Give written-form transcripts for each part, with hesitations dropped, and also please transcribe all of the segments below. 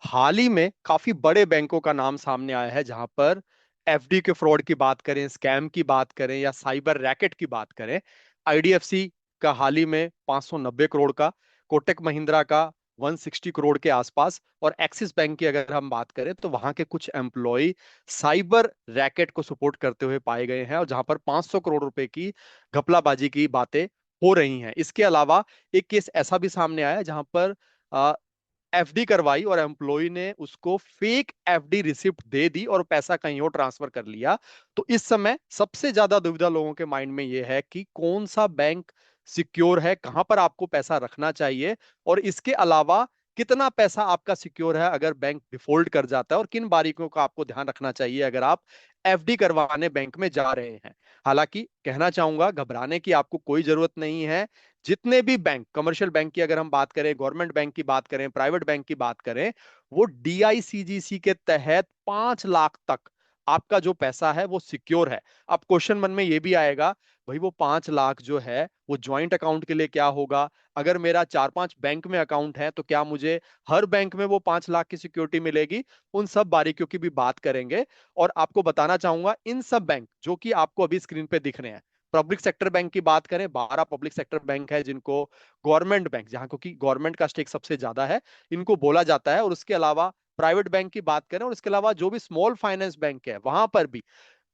हाल ही में काफी बड़े बैंकों का नाम सामने आया है जहां पर एफडी के फ्रॉड की बात करें, स्कैम की बात करें या साइबर रैकेट की बात करें। आईडीएफसी का हाल ही में 590 करोड़ का, कोटक महिंद्रा का 160 करोड़ के आसपास, और एक्सिस बैंक की अगर हम बात करें तो वहां के कुछ एम्प्लॉय साइबर रैकेट को सपोर्ट करते हुए पाए गए हैं, और जहां पर 500 करोड़ रुपए की घपलाबाजी की बातें हो रही हैं। इसके अलावा एक केस ऐसा भी सामने आया है जहां पर एफडी करवाई और एम्प्लॉय ने उसको फेक एफडी रिसिप्ट दे दी और पैसा कहीं और ट्रांसफर कर लिया। तो इस समय सबसे ज्यादा दुविधा लोगों के माइंड में यह है कि कौन सा बैंक सिक्योर है, कहां पर आपको पैसा रखना चाहिए, और इसके अलावा कितना पैसा आपका सिक्योर है अगर बैंक डिफॉल्ट कर जाता है, और किन बारीकियों का आपको ध्यान रखना चाहिए अगर आप एफडी करवाने बैंक में जा रहे हैं। हालांकि कहना चाहूंगा, घबराने की आपको कोई जरूरत नहीं है। जितने भी बैंक, कमर्शियल बैंक की अगर हम बात करें, गवर्नमेंट बैंक की बात करें, प्राइवेट बैंक की बात करें, वो डीआईसीजीसी के तहत 5 लाख तक आपका जो पैसा है वो सिक्योर है। अब क्वेश्चन मन में ये भी आएगा, भाई वो 5 लाख जो है वो ज्वाइंट अकाउंट के लिए क्या होगा? अगर मेरा 4-5 बैंक में अकाउंट है तो क्या मुझे हर बैंक में वो 5 लाख की सिक्योरिटी मिलेगी? उन सब बारीकियों की भी बात करेंगे। और आपको बताना चाहूंगा, इन सब बैंक जो कि आपको अभी स्क्रीन पे दिख रहे हैं, पब्लिक सेक्टर बैंक की बात करें, 12 पब्लिक सेक्टर बैंक है जिनको गवर्नमेंट बैंक, जहां क्योंकि गवर्नमेंट का स्टेक सबसे ज्यादा है, इनको बोला जाता है। और उसके अलावा प्राइवेट बैंक की बात करें, और इसके अलावा जो भी स्मॉल फाइनेंस बैंक है वहां पर भी,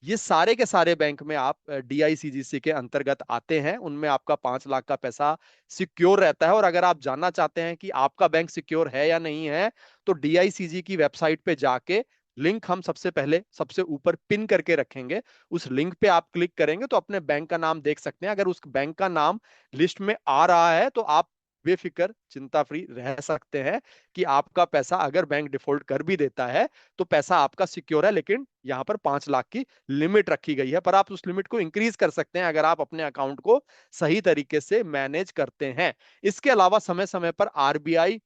ये सारे के सारे बैंक में आप डीआईसीजीसी के अंतर्गत आते हैं। उनमें आपका 5 लाख का पैसा सिक्योर रहता है। और अगर आप जानना चाहते हैं कि आपका बैंक सिक्योर है या नहीं है, तो डीआईसीजी की वेबसाइट पे जाके, लिंक हम सबसे पहले सबसे ऊपर पिन करके रखेंगे, उस लिंक पे आप क्लिक करेंगे तो अपने बैंक का नाम देख सकते हैं। अगर उस बैंक का नाम लिस्ट में आ रहा है तो आप बेफिक्र, चिंता फ्री रह सकते हैं कि आपका पैसा अगर बैंक डिफॉल्ट कर भी देता है तो पैसा आपका सिक्योर है। लेकिन यहां पर 5 लाख की लिमिट रखी गई है, पर आप उस लिमिट को इंक्रीज कर सकते हैं अगर आप अपने अकाउंट को सही तरीके से मैनेज करते हैं। इसके अलावा समय समय पर आरबीआई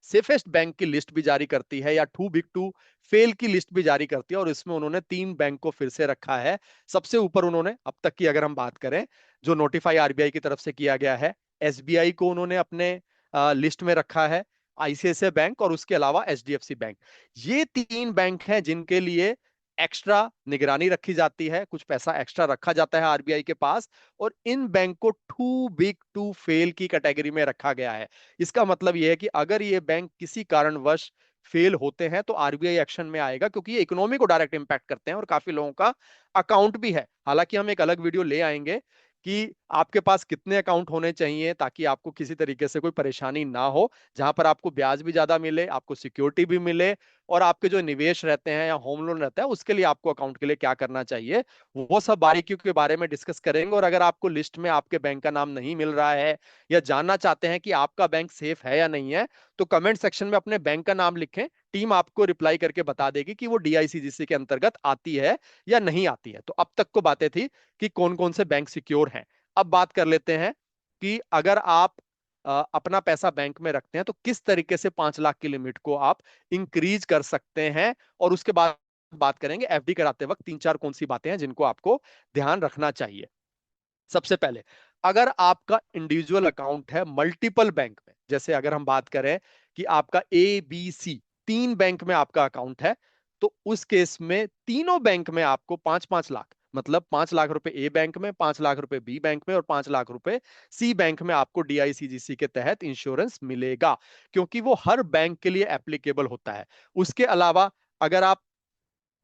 सेफेस्ट बैंक की लिस्ट भी जारी करती है, या टू बिग टू फेल की लिस्ट भी जारी करती है, और इसमें उन्होंने 3 बैंक को फिर से रखा है। सबसे ऊपर उन्होंने अब तक की अगर हम बात करें, जो नोटिफाई आरबीआई की तरफ से किया गया है, एसबीआई को उन्होंने अपने लिस्ट में रखा है, आईसीआईसीआई बैंक, और उसके अलावा एचडीएफसी बैंक। ये 3 बैंक हैं जिनके लिए एक्स्ट्रा निगरानी रखी जाती है, कुछ पैसा एक्स्ट्रा रखा जाता है आरबीआई के पास, और इन बैंक को टू बिग टू फेल की कैटेगरी में रखा गया है। इसका मतलब यह है कि अगर ये बैंक किसी कारणवश फेल होते हैं तो आरबीआई एक्शन में आएगा, क्योंकि ये इकोनॉमी को डायरेक्ट इंपैक्ट करते हैं और काफी लोगों का अकाउंट भी है। हालांकि हम एक अलग वीडियो ले आएंगे कि आपके पास कितने अकाउंट होने चाहिए ताकि आपको किसी तरीके से कोई परेशानी ना हो, जहां पर आपको ब्याज भी ज्यादा मिले, आपको सिक्योरिटी भी मिले, और आपके जो निवेश रहते हैं या होम लोन रहता है उसके लिए आपको अकाउंट के लिए क्या करना चाहिए, वो सब बारीकियों के बारे में डिस्कस करेंगे। और अगर आपको लिस्ट में आपके बैंक का नाम नहीं मिल रहा है, या जानना चाहते हैं कि आपका बैंक सेफ है या नहीं है, तो कमेंट सेक्शन में अपने बैंक का नाम लिखें। टीम आपको रिप्लाई करके बता देगी कि वो डीआईसीजीसी के अंतर्गत आती है या नहीं आती है। तो अब तक को बातें थी कि कौन कौन से बैंक सिक्योर हैं। अब बात कर लेते हैं कि अगर आप अपना पैसा बैंक में रखते हैं तो किस तरीके से 5 लाख की लिमिट को आप इंक्रीज कर सकते हैं। और उसके बाद बात करेंगे एफडी कराते वक्त 3-4 कौन सी बातें हैं जिनको आपको ध्यान रखना चाहिए। सबसे पहले, अगर आपका इंडिविजुअल अकाउंट है मल्टीपल बैंक में, जैसे अगर हम बात करें कि आपका ए बी सी 3 बैंक में आपका अकाउंट है, तो उस केस में तीनों बैंक में आपको 5-5 लाख, मतलब 5 लाख रुपए ए बैंक में, 5 लाख रुपए बी बैंक में, और 5 लाख रुपए सी बैंक में आपको डीआईसीजीसी के तहत इंश्योरेंस मिलेगा, क्योंकि वो हर बैंक के लिए एप्लीकेबल होता है। उसके अलावा अगर आप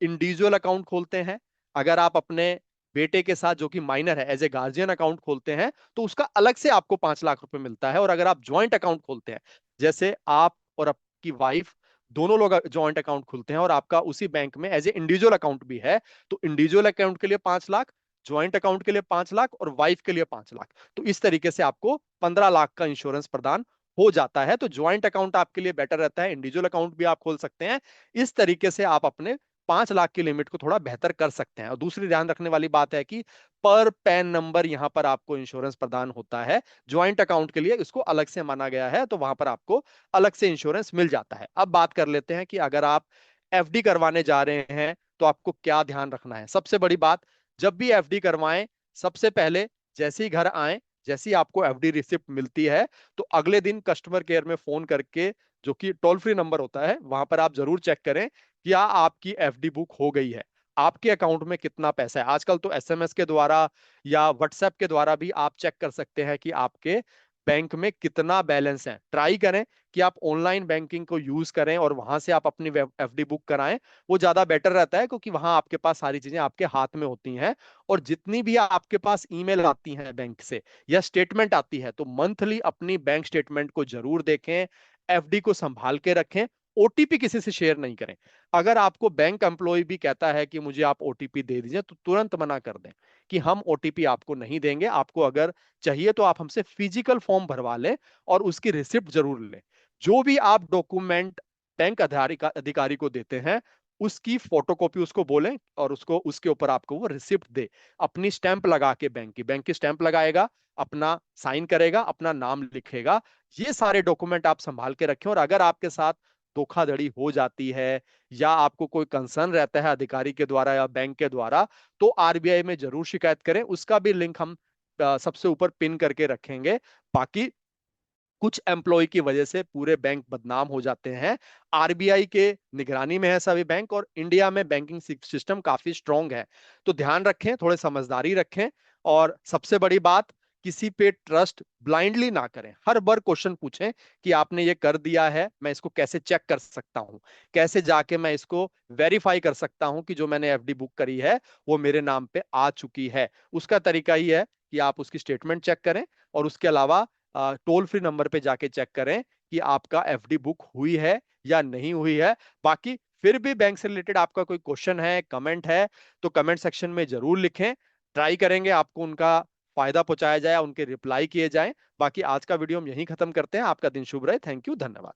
इंडिविजुअल अकाउंट खोलते हैं, अगर आप अपने बेटे के साथ जो कि माइनर है एज ए गार्जियन अकाउंट खोलते हैं, तो उसका अलग से आपको 5 लाख रुपए मिलता है। और अगर आप ज्वाइंट अकाउंट खोलते हैं, जैसे आप और आपकी वाइफ दोनों लोग ज्वाइंट अकाउंट खोलते हैं और आपका उसी बैंक में एज ए इंडिविजुअल अकाउंट भी है, तो इंडिविजुअल अकाउंट के लिए 5 लाख, ज्वाइंट अकाउंट के लिए 5 लाख, और वाइफ के लिए 5 लाख। तो इस तरीके से आपको 15 लाख का इंश्योरेंस प्रदान हो जाता है। तो ज्वाइंट अकाउंट आपके लिए बेटर रहता है, इंडिविजुअल अकाउंट भी आप खोल सकते हैं। इस तरीके से आप अपने 5 लाख की लिमिट को थोड़ा बेहतर कर सकते हैं। और दूसरी ध्यान रखने वाली बात है कि पर पैन नंबर यहां पर आपको इंश्योरेंस प्रदान होता है। ज्वाइंट अकाउंट के लिए इसको अलग से माना गया है, तो वहां पर आपको अलग से इंश्योरेंस मिल जाता है। अब बात कर लेते हैं कि अगर आप एफडी करवाने जा रहे हैं तो आपको क्या ध्यान रखना है। सबसे बड़ी बात, जब भी एफडी करवाएं, सबसे पहले जैसे ही घर आए जैसे ही आपको एफडी रिसिप्ट मिलती है तो अगले दिन कस्टमर केयर में फोन करके, जो कि टोल फ्री नंबर होता है, वहां पर आप जरूर चेक करें कि क्या आपकी एफडी बुक हो गई है, आपके अकाउंट में कितना पैसा है। आजकल तो एसएमएस के द्वारा या व्हाट्सएप के द्वारा भी आप चेक कर सकते हैं कि आपके बैंक में कितना बैलेंस है। ट्राई करें कि आप ऑनलाइन बैंकिंग को यूज करें और वहां से आप अपनी एफडी बुक कराएं। वो ज्यादा बेटर रहता है क्योंकि वहां आपके पास सारी चीजें आपके हाथ में होती हैं। और जितनी भी आपके पास ईमेल आती हैं बैंक से या स्टेटमेंट आती है, तो मंथली अपनी बैंक स्टेटमेंट को जरूर देखें, एफडी को संभाल के रखें। ओटीपी किसी से शेयर नहीं करें। अगर आपको बैंक एम्प्लॉय भी कहता है कि मुझे आप ओटीपी दे दीजिए, तो तुरंत मना कर दें कि हम ओटीपी आपको नहीं देंगे। आपको अगर चाहिए तो आप हमसे फिजिकल फॉर्म भरवा लें और उसकी रिसिप्ट जरूर लें। जो भी आप डॉक्यूमेंट बैंक अधिकारी को देते हैं, उसकी फोटोकॉपी उसको बोलें और उसको उसके ऊपर आपको वो रिसिप्ट दे। अपनी स्टैंप लगा के, बैंक की स्टैंप लगाएगा, अपना साइन करेगा, अपना नाम लिखेगा। ये सारे डॉक्यूमेंट आप संभाल के रखें। और अगर आपके साथ धोखाधड़ी हो जाती है या आपको कोई कंसर्न रहता है अधिकारी के द्वारा या बैंक के द्वारा, तो आरबीआई में जरूर शिकायत करें। उसका भी लिंक हम सबसे ऊपर पिन करके रखेंगे। बाकी कुछ एम्प्लॉय की वजह से पूरे बैंक बदनाम हो जाते हैं। आरबीआई के निगरानी में है सभी बैंक, और इंडिया में बैंकिंग सिस्टम काफी स्ट्रांग है। तो ध्यान रखें, थोड़े समझदारी रखें। और सबसे बड़ी बात, किसी पे ट्रस्ट ब्लाइंडली ना करें। हर बार क्वेश्चन पूछें कि आपने ये कर दिया है, मैं इसको कैसे चेक कर सकता हूं, कैसे जाके मैं इसको वेरीफाई कर सकता हूं कि जो मैंने एफडी बुक करी है वो मेरे नाम पे आ चुकी है। उसका तरीका ही है कि आप उसकी स्टेटमेंट चेक करें, और उसके अलावा टोल फ्री नंबर पे जाके चेक करें कि आपका एफडी बुक हुई है या नहीं हुई है। बाकी फिर भी बैंक से रिलेटेड आपका कोई क्वेश्चन है, कमेंट है, तो कमेंट सेक्शन में जरूर लिखें। ट्राई करेंगे आपको उनका फायदा पहुंचाया जाए, उनके रिप्लाई किए जाएं। बाकी आज का वीडियो हम यहीं खत्म करते हैं। आपका दिन शुभ रहे। थैंक यू, धन्यवाद।